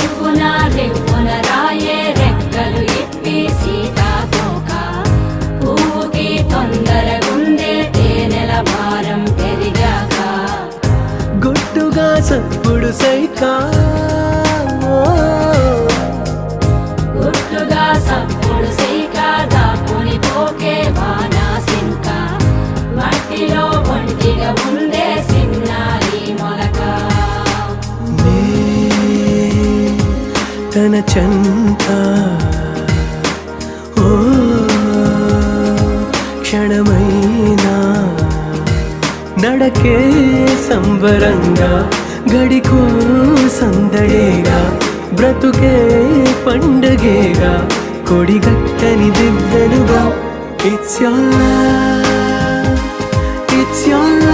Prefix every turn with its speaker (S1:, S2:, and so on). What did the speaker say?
S1: రివ్వున రివ్వున రాయే రెక్కలు ఇప్పి సీతాకోక పువ్వుకి తొందరగుందే తేనెల భారం పెరిగాక
S2: గుట్టుగా సప్పుడు సైకా
S1: గుట్టుగా సప్పుడు సైక దాపుని పోకే వానా సింక మట్టిలో ఒంటిగా ఉందే సిన్నారి మొలక
S2: తన చెంత ఓ క్షణమైనా నడకే సంబరంగా గడికో సందడేగా బ్రతుకే పండగేగా కొడిగట్టని దివ్వెనుగా ఇట్స్ your love